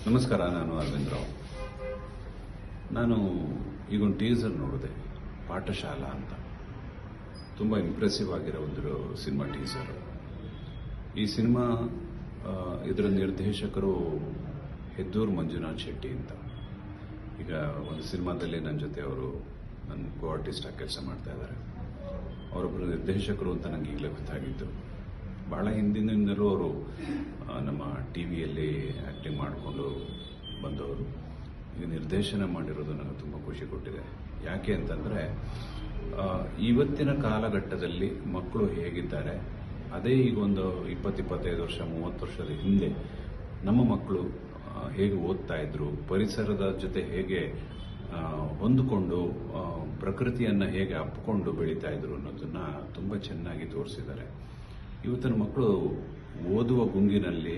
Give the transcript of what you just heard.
ನಮಸ್ಕಾರ, ನಾನು ಅರವಿಂದ್ ರಾವ್. ನಾನು ಈಗೊಂದು ಟೀಸರ್ ನೋಡಿದೆ, ಪಾಠಶಾಲಾ ಅಂತ. ತುಂಬ ಇಂಪ್ರೆಸಿವ್ ಆಗಿರೋ ಒಂದು ಸಿನಿಮಾ ಟೀಸರ್. ಈ ಸಿನಿಮಾ ಇದರ ನಿರ್ದೇಶಕರು ಹೆದ್ದೂರು ಮಂಜುನಾಥ್ ಶೆಟ್ಟಿ ಅಂತ. ಈಗ ಒಂದು ಸಿನಿಮಾದಲ್ಲಿ ನನ್ನ ಜೊತೆ ಅವರು ನನ್ನ ಕೋ ಆರ್ಟಿಸ್ಟ್ ಆಗಿ ಕೆಲಸ ಮಾಡ್ತಾ ಇದ್ದಾರೆ. ಅವರೊಬ್ಬರು ನಿರ್ದೇಶಕರು ಅಂತ ನನಗೆ ಈಗಲೇ ಗೊತ್ತಾಗಿದ್ದು. ಬಹಳ ಹಿಂದಿನಿಂದಲೂ ಅವರು ನಮ್ಮ ಟಿ ವಿಯಲ್ಲಿ ಆ್ಯಕ್ಟಿಂಗ್ ಮಾಡಿಕೊಂಡು ಬಂದವರು. ಈಗ ನಿರ್ದೇಶನ ಮಾಡಿರೋದು ನನಗೆ ತುಂಬ ಖುಷಿ ಕೊಟ್ಟಿದೆ. ಯಾಕೆ ಅಂತಂದರೆ ಇವತ್ತಿನ ಕಾಲಘಟ್ಟದಲ್ಲಿ ಮಕ್ಕಳು ಹೇಗಿದ್ದಾರೆ, ಅದೇ ಈಗ ಒಂದು 20-25 ವರ್ಷ 30 ವರ್ಷದ ಹಿಂದೆ ನಮ್ಮ ಮಕ್ಕಳು ಹೇಗೆ ಓದ್ತಾ ಇದ್ರು, ಪರಿಸರದ ಜೊತೆ ಹೇಗೆ ಹೊಂದಿಕೊಂಡು ಪ್ರಕೃತಿಯನ್ನು ಹೇಗೆ ಅಪ್ಪಿಕೊಂಡು ಬೆಳೀತಾ ಇದ್ರು ಅನ್ನೋದನ್ನ ತುಂಬ ಚೆನ್ನಾಗಿ ತೋರಿಸಿದ್ದಾರೆ. ಇವತ್ತಿನ ಮಕ್ಕಳು ಓದುವ ಗುಂಗಿನಲ್ಲಿ